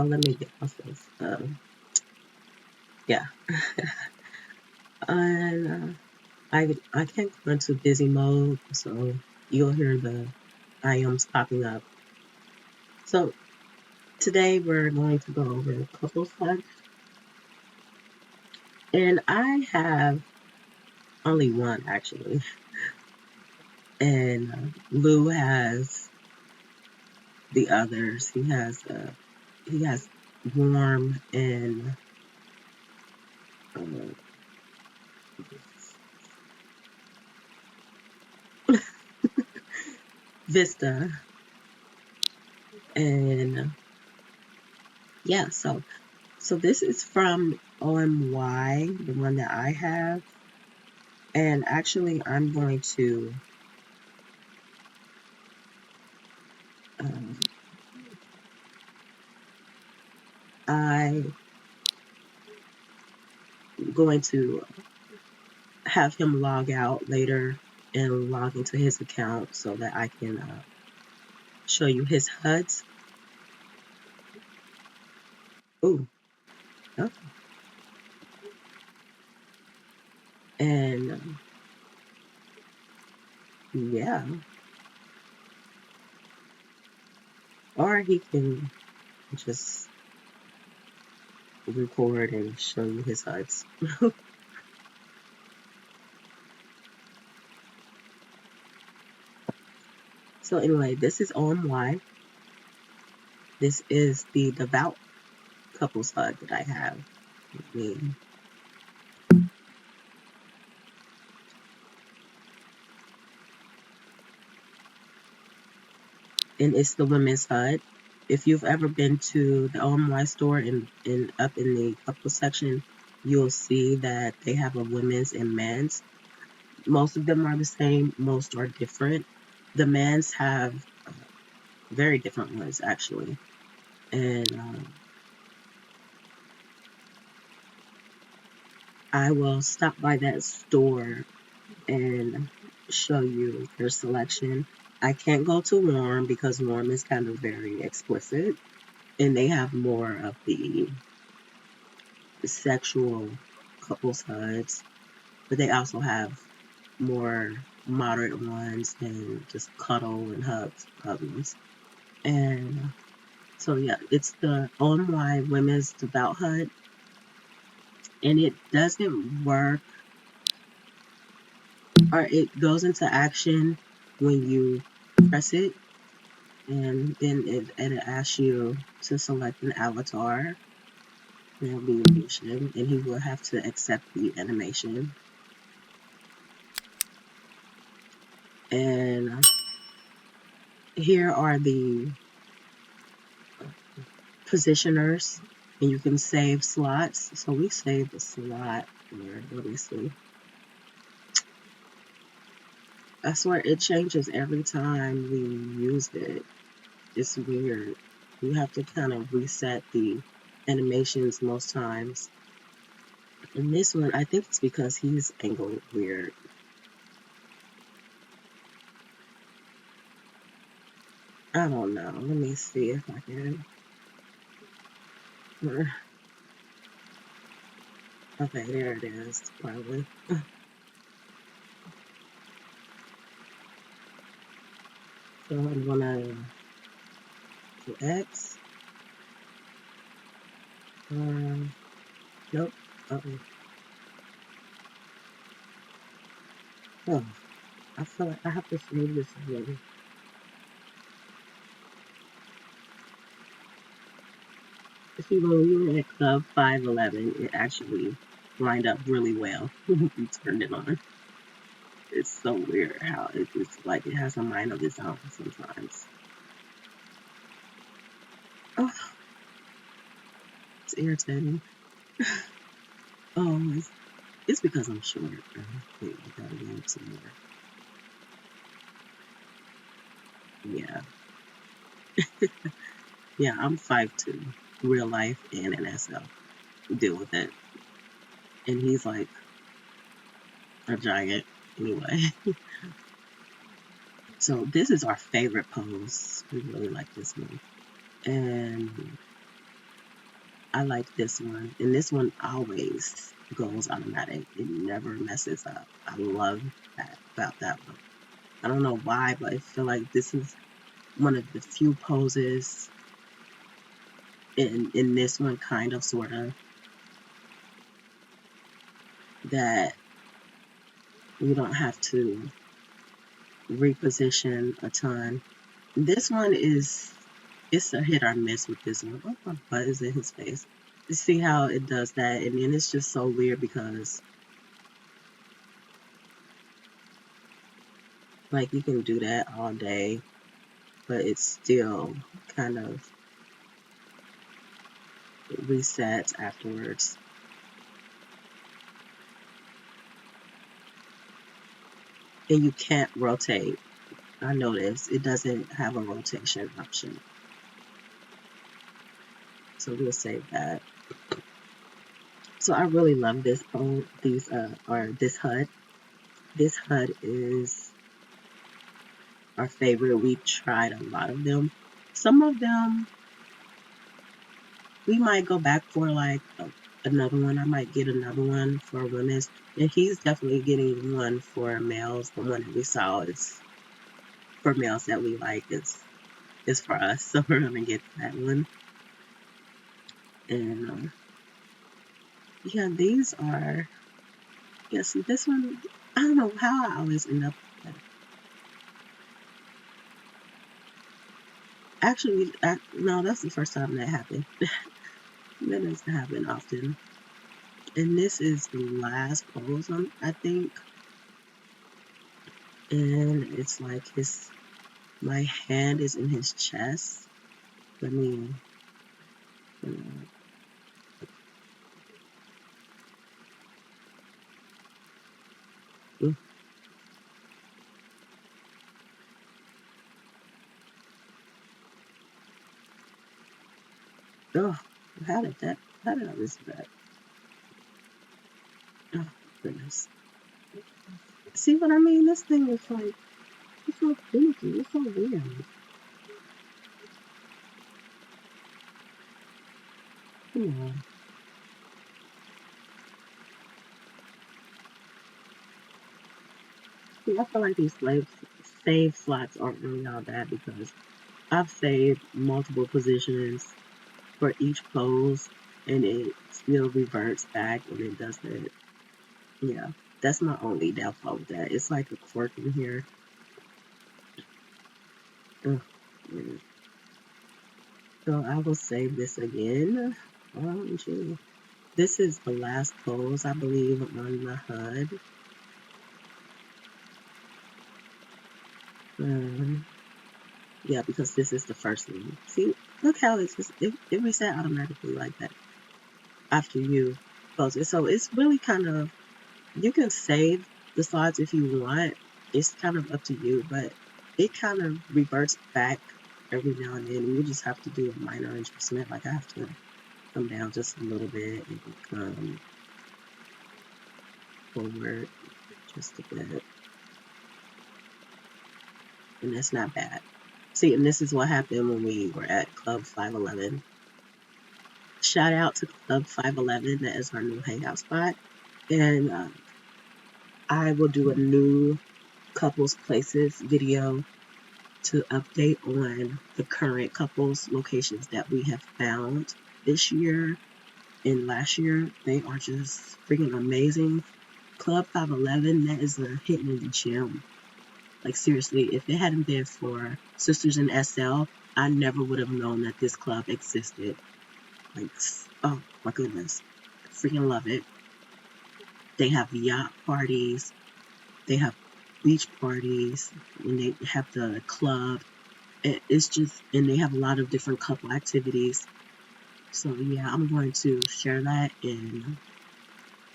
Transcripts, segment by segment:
let me get off this. Yeah. And I can't go into busy mode, so you'll hear the IMs popping up. So today we're going to go over couples hunt, and I have only one actually, and Lou has the others. He has warm and uh, Vista, and yeah. So this is from OMY, the one that I have, and actually I'm going to um, I'm going to have him log out later and log into his account so that I can show you his HUDs. Ooh, oh, and yeah, or he can just record and show you his HUDs. So anyway, this is OMY. This is the devout couples HUD that I have. I mean, and it's the women's HUD. If you've ever been to the OMY store and up in the couple section, you'll see that they have a women's and men's. Most of them are the same, most are different. The men's have very different ones actually. And I will stop by that store and show you their selection. I can't go to warm because warm is kind of very explicit and they have more of the sexual couples HUDs, but they also have more moderate ones and just cuddle and hugs ones. And so yeah, it's the OMY Women's Devout HUD, and it doesn't work, or it goes into action when you press it, and then it asks you to select an avatar. There'll be a mission, and he will have to accept the animation. And here are the positioners, and you can save slots. So we saved a slot here. Let me see. I swear it changes every time we use it. It's weird. You have to kind of reset the animations most times. And this one, I think it's because he's angled weird. I don't know. Let me see if I can. Okay, there it is, probably. So I'm gonna do X. Nope. Uh-oh. Oh, I feel like I have to save this again. See, when we were at Club 511, it actually lined up really well. We turned it on. It's so weird how it's like it has a mind of its own sometimes. Oh, it's irritating. Oh, it's because I'm short. Wait, I gotta go some more. Yeah. Yeah, I'm 5'2", real life and in SL. Deal with it. And he's like a giant anyway. So this is our favorite pose. We really like this one. And I like this one, and this one always goes automatic. It never messes up. I love that about that one. I don't know why, but I feel like this is one of the few poses in this one, kind of, sort of, that you don't have to reposition a ton. This one is, it's a hit or miss with this one. Oh, my butt is in his face. You see how it does that, and then it's just so weird because, like, you can do that all day, but it's still kind of resets afterwards. And you can't rotate. I noticed it doesn't have a rotation option. So we'll save that. So I really love this pole, this HUD. This HUD is our favorite. We've tried a lot of them. Some of them we might go back for, like another one. I might get another one for women's, and he's definitely getting one for males. The one that we saw is for males that we like. Is for us, so we're gonna get that one. And yeah, these are, yeah. See, this one, I don't know how I always end up. Actually, no, that's the first time that happened. That doesn't happen often. And this is the last pose, I think. And it's like my hand is in his chest. Let me, oh, how did I miss that? Oh, goodness. See what I mean? This thing is like, it's so finicky. It's so weird. Come on. See, I feel like these save slots aren't really all bad because I've saved multiple positions for each pose, and it still reverts back and it does it. Yeah, that's my only downfall with that. It's like a quirk in here. Ugh, yeah. So I will save this again. OMG. This is the last pose, I believe, on the HUD. Yeah, because this is the first one. See, look how it's just, it reset automatically like that after you post it. So it's really kind of, you can save the slides if you want. It's kind of up to you, but it kind of reverts back every now and then, and you just have to do a minor adjustment. Like I have to come down just a little bit and come forward just a bit, and that's not bad. See, and this is what happened when we were at Club 511. Shout out to Club 511. That is our new hangout spot. And I will do a new couples places video to update on the current couples locations that we have found this year and last year. They are just freaking amazing. Club 511, that is a hidden gem. Like, seriously, if it hadn't been for Sisters in SL, I never would have known that this club existed. Like, oh my goodness. I freaking love it. They have yacht parties, they have beach parties, and they have the club. It's just, and they have a lot of different couple activities. So yeah, I'm going to share that in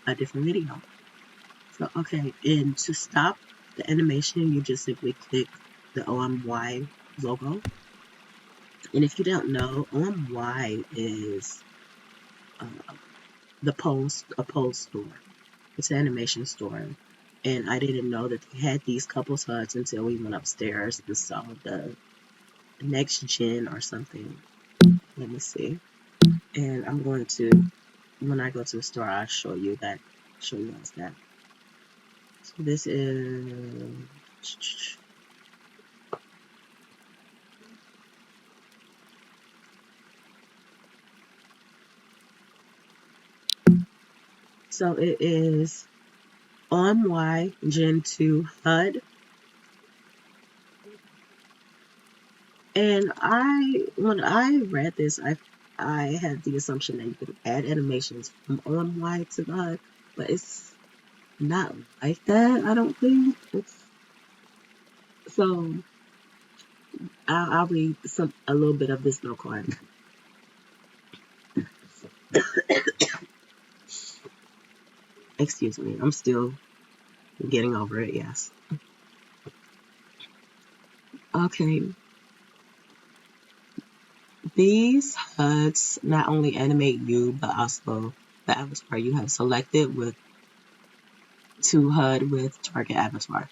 a different video. So okay, and to stop the animation, you just simply click the OMY logo. And if you don't know, OMY is uh, a pose store. It's an animation store. And I didn't know that they had these couples HUDs until we went upstairs and saw the next gen or something. Let me see. And I'm going to, when I go to the store, I'll show you guys that. So this is, so it is OMY Gen 2 HUD. And when I read this, I had the assumption that you could add animations from OMY to the HUD, but it's not like that, I don't think. So I'll read a little bit of this note card. Excuse me, I'm still getting over it, yes. Okay. These HUDs not only animate you, but also the avatar you have selected to HUD with target avatar.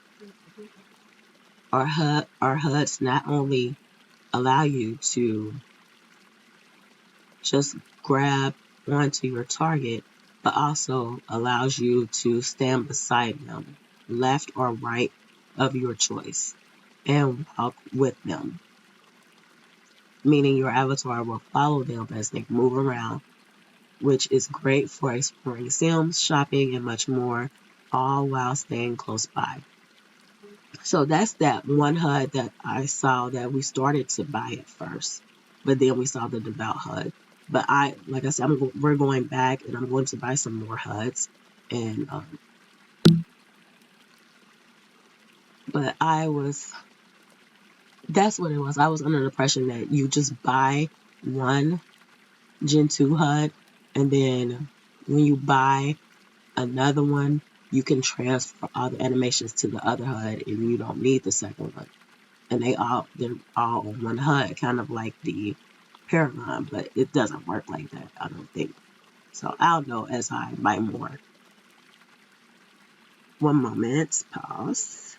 Our HUDs not only allow you to just grab onto your target, but also allows you to stand beside them, left or right of your choice, and walk with them, meaning your avatar will follow them as they move around, which is great for exploring Sims, shopping, and much more, all while staying close by. So that's that one HUD that I saw that we started to buy at first, but then we saw the devout HUD. But like I said, we're going back and I'm going to buy some more HUDs. And but that's what it was. I was under the impression that you just buy one Gen 2 HUD, and then when you buy another one, you can transfer all the animations to the other HUD, and you don't need the second one. And they're all on one HUD, kind of like the Paragon, but it doesn't work like that, I don't think. So I'll know as I buy more. One moment, pause.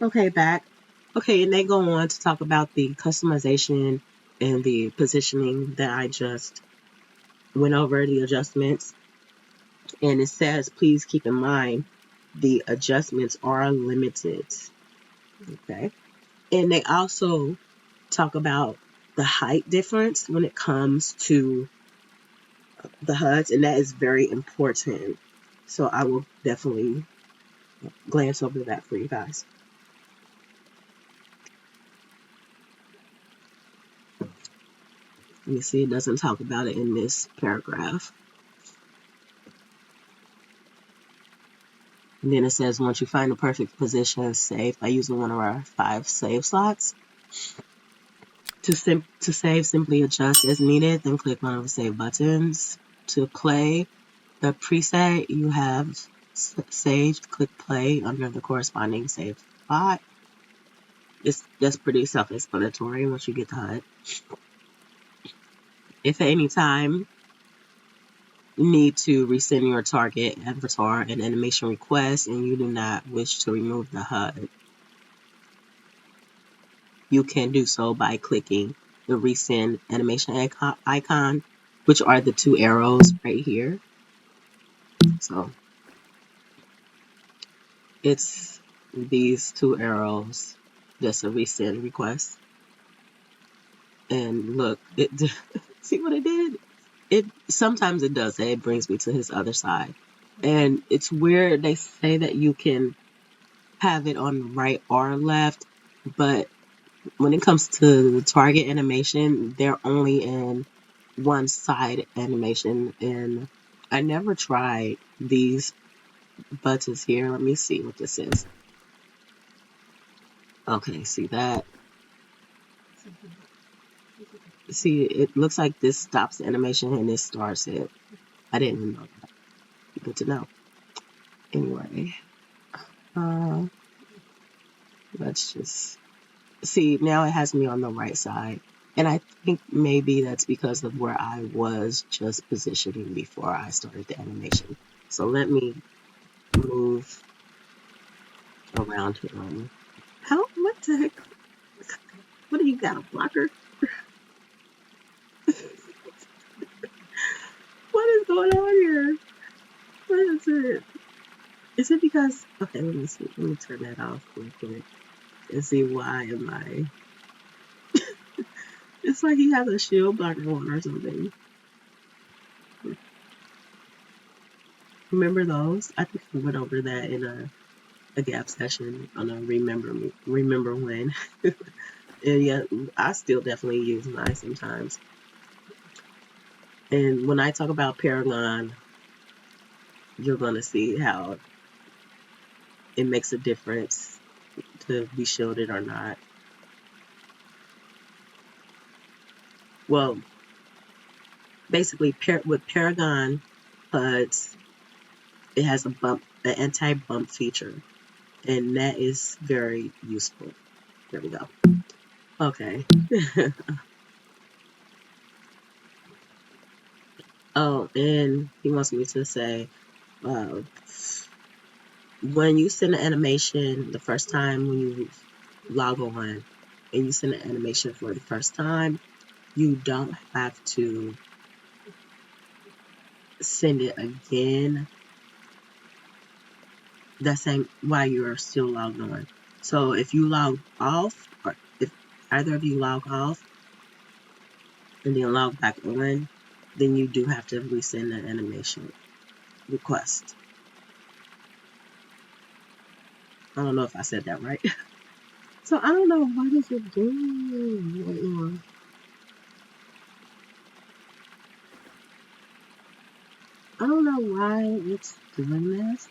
Okay, back. Okay, and they go on to talk about the customization and the positioning that I just went over, the adjustments. And it says, please keep in mind the adjustments are limited. Okay. And they also talk about the height difference when it comes to the HUDs, and that is very important. So I will definitely glance over that for you guys. Let me see, it doesn't talk about it in this paragraph. And then it says, once you find the perfect position, save by using one of our 5 save slots. To save, simply adjust as needed, then click one of the save buttons. To play the preset you have saved, click play under the corresponding save spot. That's pretty self-explanatory once you get the HUD. If at any time you need to resend your target avatar an animation request and you do not wish to remove the HUD, you can do so by clicking the resend animation icon, which are the 2 arrows right here. So it's these 2 arrows, just a resend request. And look, see what it did? Sometimes it does that. It brings me to his other side. And it's weird they say that you can have it on right or left, but when it comes to the target animation, they're only in one side animation, and I never tried these buttons here. Let me see what this is. Okay, see that? See, it looks like this stops the animation and this starts it. I didn't know that. Good to know. Anyway, let's just see. Now it has me on the right side. And I think maybe that's because of where I was just positioning before I started the animation. So let me move around him. the heck? What do you got, a blocker? What is going on here? What is it? Is it because... Okay, let me see. Let me turn that off real quick and see why am I... It's like he has a shield blocker on or something. Remember those? I think we went over that in a gap session on a remember when. And yeah, I still definitely use mine sometimes. And when I talk about Paragon, you're gonna see how it makes a difference to be shielded or not. Well, basically, with Paragon Huds, it has an anti-bump feature, and that is very useful. There we go. Okay. Oh, and he wants me to say, uh, when you send an animation the first time when you log on, and you send an animation for the first time, you don't have to send it again that same while you're still logged on. So if you log off, or if either of you log off and then log back on, then you do have to resend the animation request. I don't know if I said that right. So I don't know what is it doing right now. I don't know why it's doing this.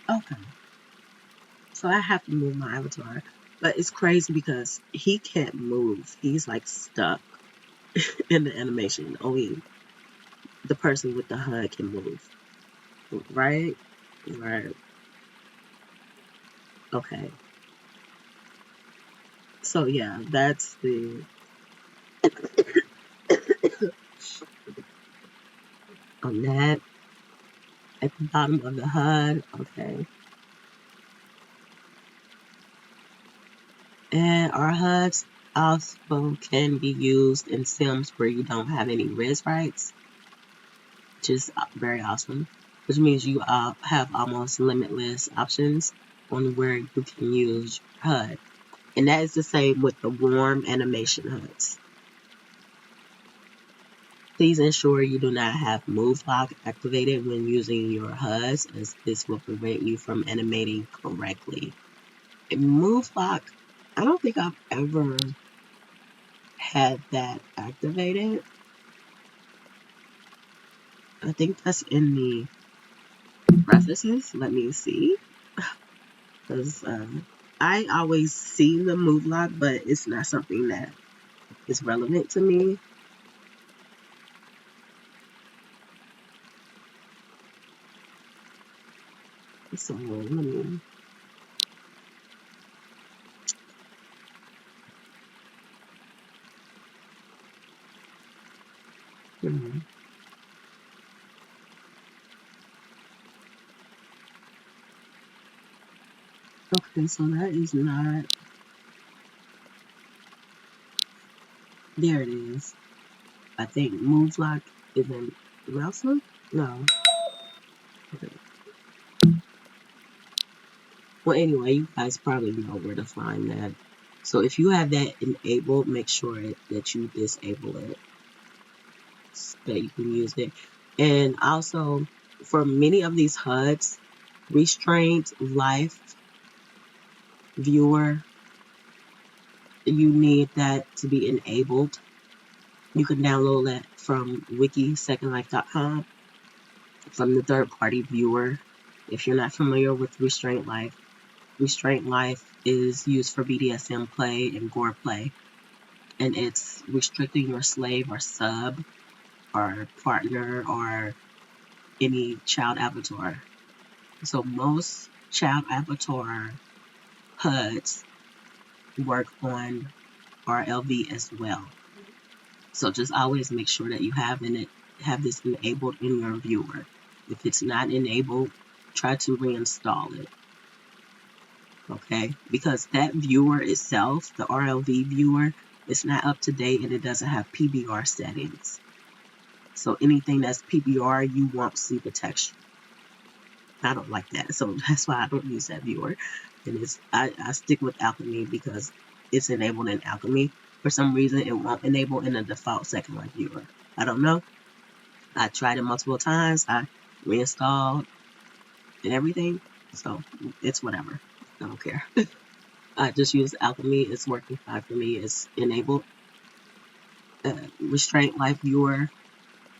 Okay. So I have to move my avatar. But it's crazy because he can't move. He's like stuck in the animation. Only the person with the HUD can move. Right? Right. Okay. So yeah, that's the on that at the bottom of the HUD. Okay. And our HUDs also can be used in Sims where you don't have any res rights, which is very awesome. Which means you have almost limitless options on where you can use HUD. And that is the same with the warm animation HUDs. Please ensure you do not have Move Lock activated when using your HUDs, as this will prevent you from animating correctly. And Move Lock, I don't think I've ever had that activated. I think that's in the preferences. Let me see. Because I always see the Move Lock, but it's not something that is relevant to me. So let me... Okay, so that is not... There it is. I think Move Lock is in Nelson? No. Okay. Well, anyway, you guys probably know where to find that. So if you have that enabled, make sure that you disable it so that you can use it. And also, for many of these HUDs, Restraint Life Viewer, you need that to be enabled. You can download that from wiki2ndlife.com from the third-party viewer. If you're not familiar with Restraint Life is used for BDSM play and gore play, and it's restricting your slave or sub or partner or any child avatar. So most child avatar HUDs work on RLV as well. So just always make sure that you have this enabled in your viewer. If it's not enabled, try to reinstall it. Okay, because that viewer itself, the RLV viewer, is not up to date and it doesn't have PBR settings. So anything that's PBR, you won't see the texture. I don't like that, so that's why I don't use that viewer. And I stick with Alchemy because it's enabled in Alchemy. For some reason, it won't enable in the default second life viewer. I don't know. I tried it multiple times. I reinstalled and everything, so it's whatever. I don't care. I just use Alchemy. It's working fine for me. It's enabled. Restraint Life Viewer,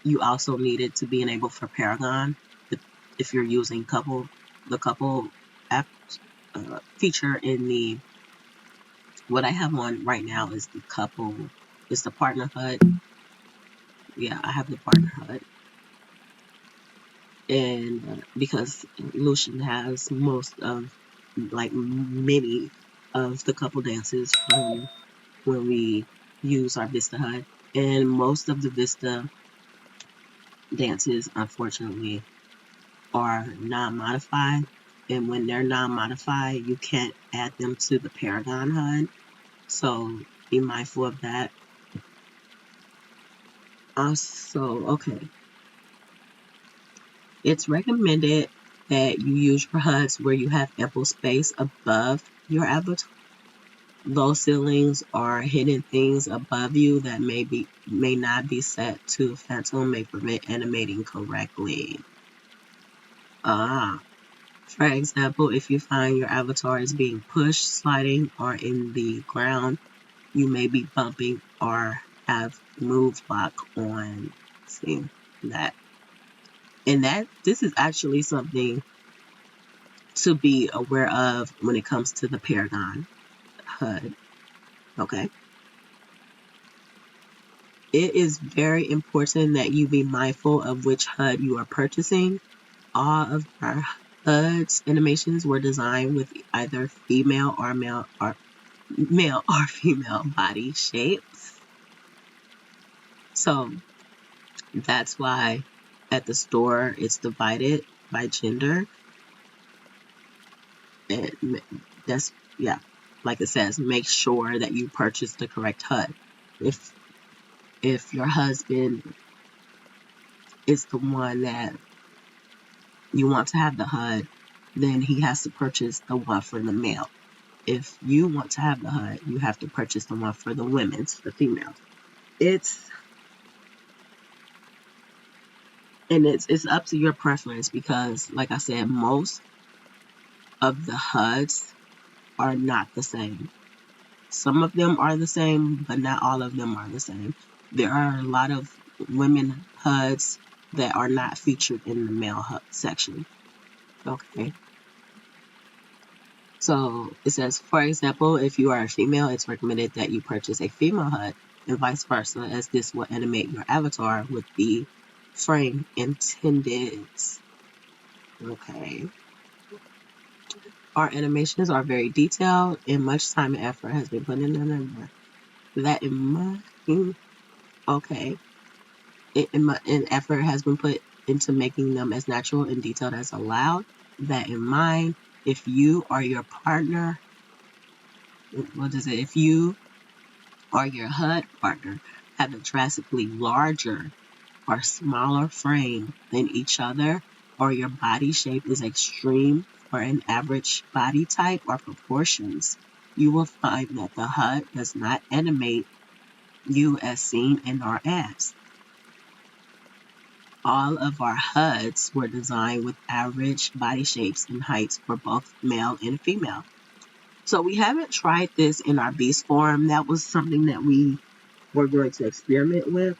you also need it to be enabled for Paragon. If you're using the couple app feature in the, what I have on right now is the couple, is the partner HUD. Yeah, I have the partner HUD. And because Lucian has most of, like many of the couple dances from when we use our Vista HUD. And most of the Vista dances, unfortunately, are non-modified. And when they're non-modified, you can't add them to the Paragon HUD. So be mindful of that. Also, okay, it's recommended that you use your HUDs where you have ample space above your avatar. Low ceilings or hidden things above you that may not be set to Phantom may prevent animating correctly. For example, if you find your avatar is being pushed, sliding, or in the ground, you may be bumping or have move lock on. See that? And this is actually something to be aware of when it comes to the Paragon HUD. Okay. It is very important that you be mindful of which HUD you are purchasing. All of our HUDs animations were designed with either female or male or female body shapes. So that's why at the store it's divided by gender. And that's, yeah, like it says, make sure that you purchase the correct HUD. If your husband is the one that you want to have the HUD, then he has to purchase the one for the male. If you want to have the HUD, you have to purchase the one for the the female. It's up to your preference because, like I said, most of the HUDs are not the same. Some of them are the same, but not all of them are the same. There are a lot of women HUDs that are not featured in the male HUD section. Okay. So it says, for example, if you are a female, it's recommended that you purchase a female HUD and vice versa, as this will animate your avatar with the frame intended. Okay. Our animations are very detailed and much time and effort has been put into them. That in mind, okay. And effort has been put into making them as natural and detailed as allowed. That in mind, if you or your partner, if you or your HUD partner have a drastically larger or smaller frame than each other, or your body shape is extreme for an average body type or proportions, you will find that the HUD does not animate you as seen in our ads. All of our HUDs were designed with average body shapes and heights for both male and female. So we haven't tried this in our beast form. That was something that we were going to experiment with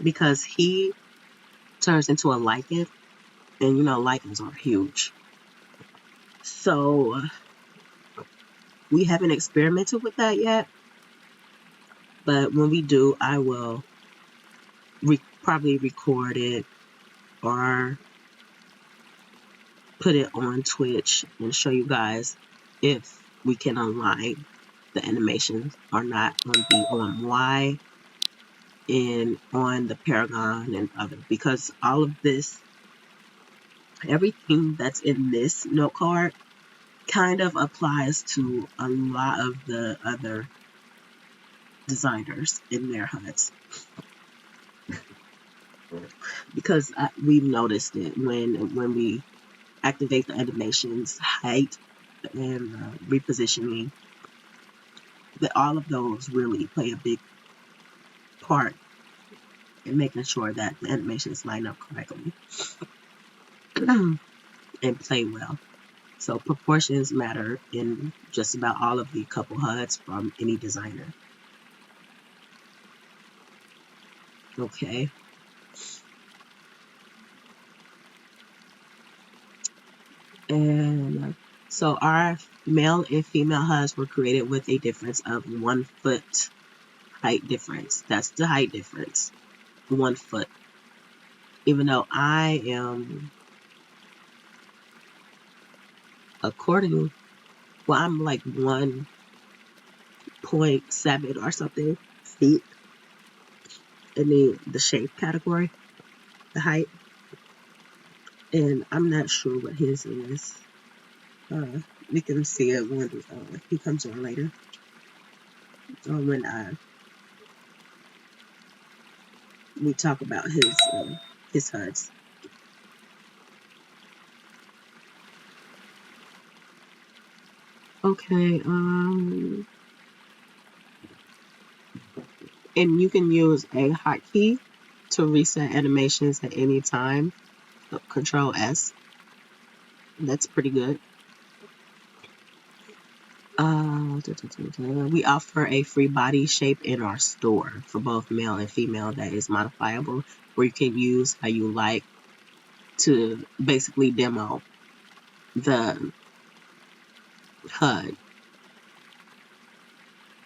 because he turns into a lichen, and you know lichens are huge. So we haven't experimented with that yet, but when we do, I will probably record it or put it on Twitch and show you guys if we can align the animations or not on the OMY. in on the Paragon and other, because all of this, everything that's in this note card kind of applies to a lot of the other designers in their HUDs, because we've noticed it when we activate the animations, height, and repositioning, that all of those really play a big part in making sure that the animations line up correctly and play well. So proportions matter in just about all of the couple HUDs from any designer. Okay. And so our male and female HUDs were created with a difference of 1 foot height difference. That's the height difference, 1 foot. Even though I am, according, well, I'm like 1.7 or something feet in the shape category, the height. And I'm not sure what his is. We can see it when he comes on later, or when we talk about his HUDs. Okay, and you can use a hotkey to reset animations at any time. Control S. That's pretty good. We offer a free body shape in our store for both male and female that is modifiable, where you can use how you like to basically demo the HUD.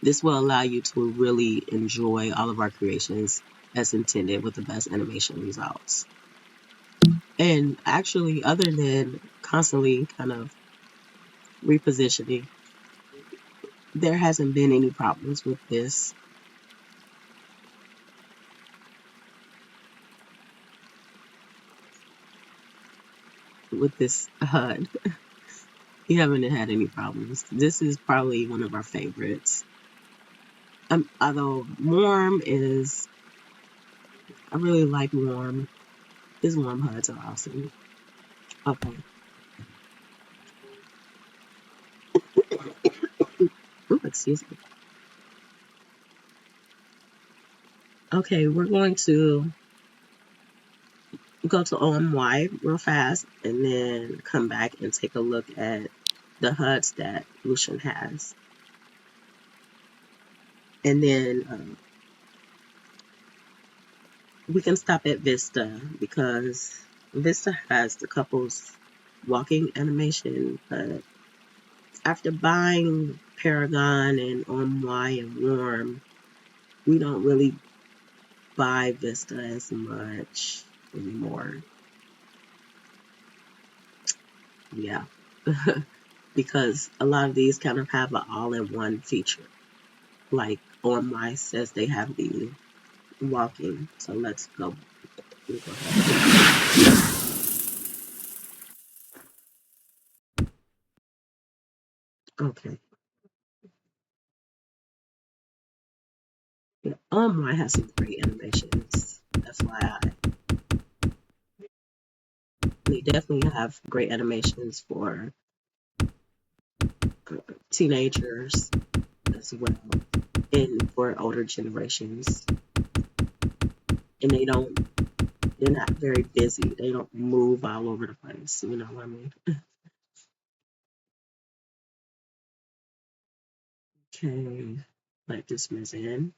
This will allow you to really enjoy all of our creations as intended with the best animation results. And actually, other than constantly kind of repositioning, there hasn't been any problems with this HUD. We haven't had any problems. This is probably one of our favorites. Although warm is, I really like warm. His warm HUDs are awesome. Okay. Ooh, excuse me. Okay, we're going to go to OMY real fast and then come back and take a look at the HUDs that Lucian has. And then we can stop at Vista, because Vista has the couples walking animation, but after buying Paragon and OMY and Warm, we don't really buy Vista as much anymore. Yeah. Because a lot of these kind of have an all-in-one feature. Like OMY says they have the walking. So let's go. Okay. Yeah, OMY has some great animations. That's why they definitely have great animations for teenagers as well, and for older generations. And they're not very busy. They don't move all over the place. You know what I mean? Okay. Let this miss in.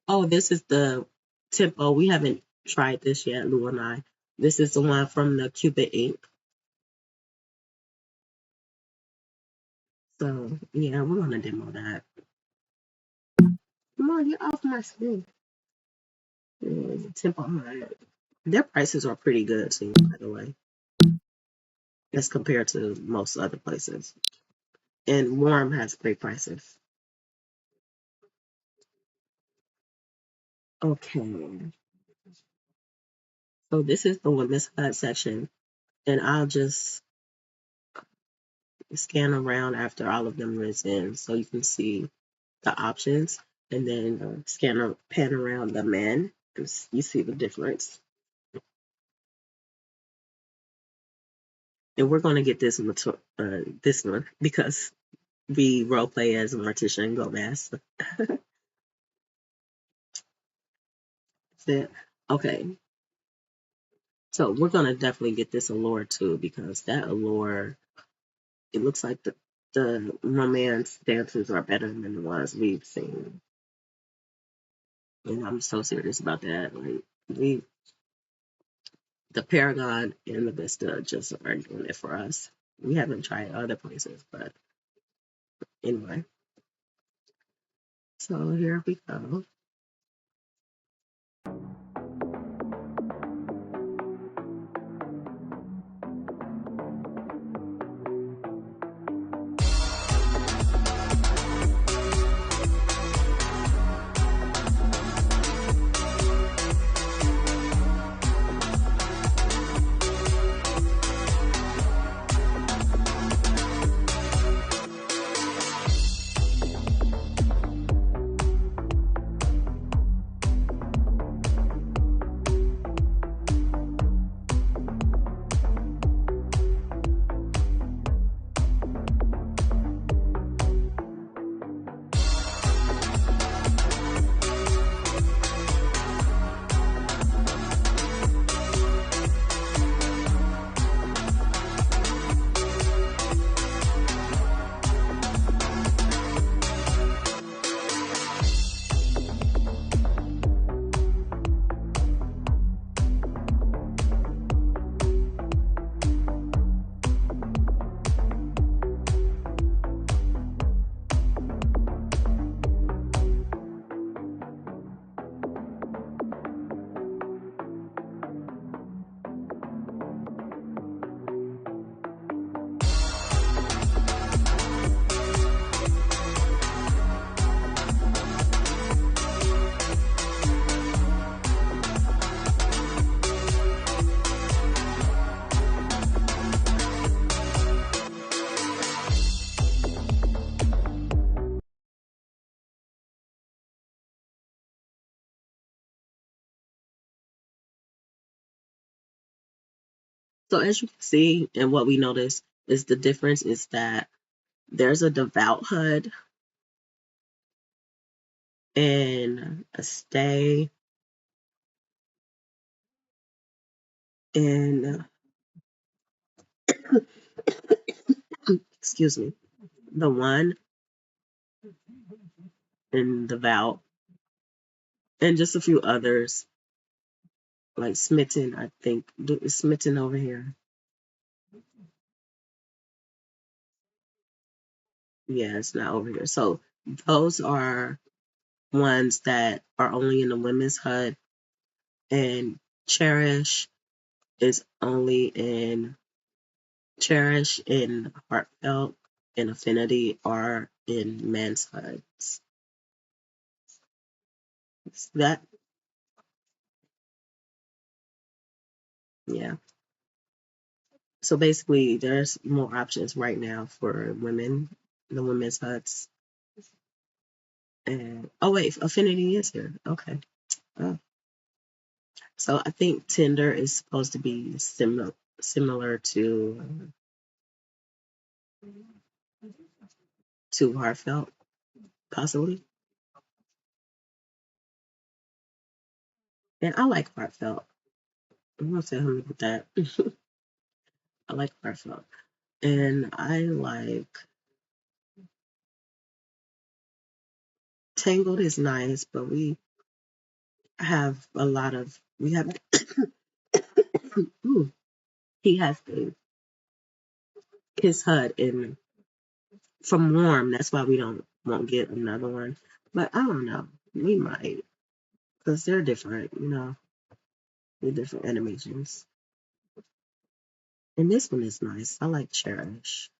Oh, this is the tempo. We haven't tried this yet, Lou and I. This is the one from the Cupid ink. So yeah, we're gonna demo that. Come on, get off my screen. Yeah, the tempo HUD. Their prices are pretty good too, by the way, as compared to most other places. And Warm has great prices. Okay, so this is the women's hut section, and I'll just scan around after all of them is in, so you can see the options, and then pan around the men, and you see the difference. And we're going to get this one because we role play as Morticia and Gomez. That's it. Okay, so we're going to definitely get this allure too, because that allure, it looks like the romance dances are better than the ones we've seen. And I'm so serious about that. Like, we, the Paragon and the Vista just are doing it for us. We haven't tried other places, but anyway. So here we go. So as you can see, and what we notice is the difference is that there's a devout HUD and a stay and excuse me, the one and devout and just a few others like smitten. I think is smitten over here. Yeah, it's not over here. So those are ones that are only in the women's HUD, and cherish is only in cherish and heartfelt and affinity are in men's HUDs. That, yeah. So basically, there's more options right now for women, the women's HUDs. And oh wait, affinity is here. Okay. Oh. So I think Tinder is supposed to be similar to heartfelt, possibly. And I like heartfelt. I'm gonna tell him with that. I like heartfelt, and I like tangled is nice, but we have a lot of we have. Ooh, he has his HUD in from warm. That's why we won't get another one. But I don't know. We might because they're different. They're different animations. And this one is nice. I like, Cherish.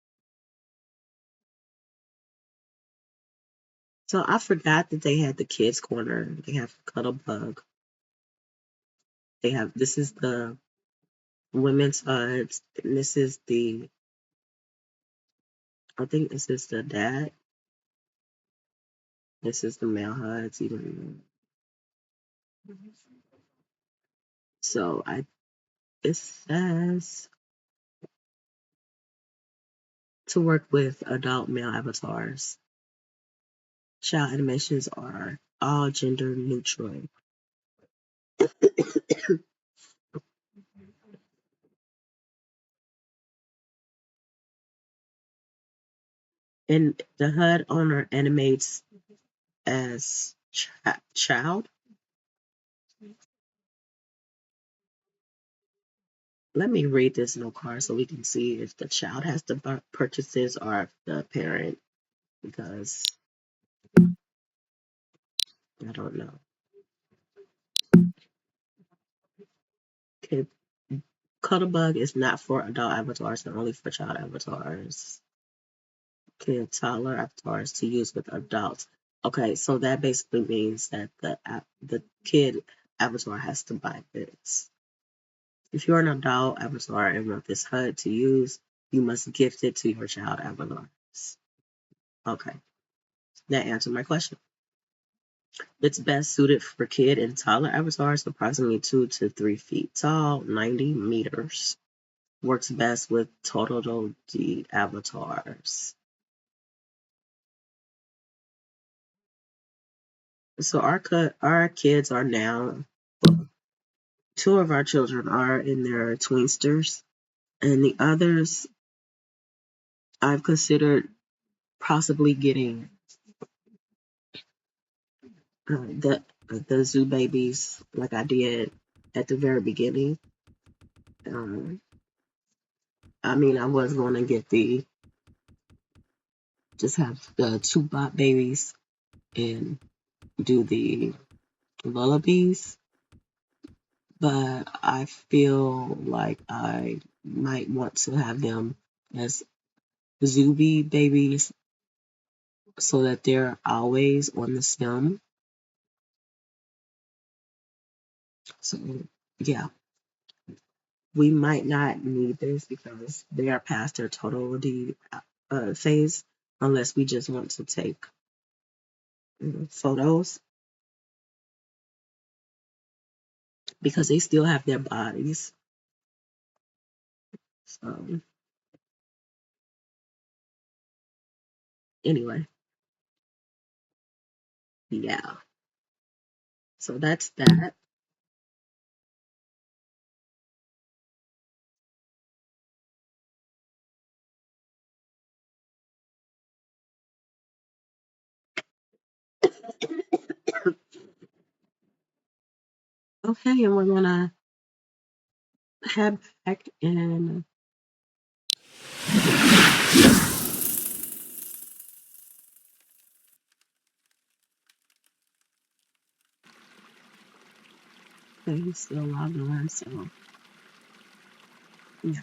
So I forgot that they had the kids corner. They have Cuddle Bug. They have this is the women's Huds, and this is the I think this is the dad. This is the male Huds. Even so, I it says to work with adult male avatars. Child animations are all gender neutral. And the HUD owner animates as child. Let me read this note card so we can see if the child has the purchases or if the parent, because I don't know. Okay, Cuddlebug is not for adult avatars and only for child avatars. Okay, toddler avatars to use with adults. Okay, so that basically means that the kid avatar has to buy this. If you're an adult avatar and want this HUD to use, you must gift it to your child avatars. Okay, that answered my question. It's best suited for kid and toddler avatars, approximately 2 to 3 feet tall, 90 meters. Works best with total D avatars. So our kids are now, two of our children are in their tweensters, and the others I've considered possibly getting the zoo babies like I did at the very beginning. Um, I mean, I was going to get just have the two bot babies and do the lullabies, but I feel like I might want to have them as Zuby babies so that they're always on the stem. So, yeah, we might not need this because they are past their total D phase unless we just want to take photos because they still have their bodies. So, anyway, yeah. So that's that. Okay, and we're gonna head back and okay, still logged on. So, yeah.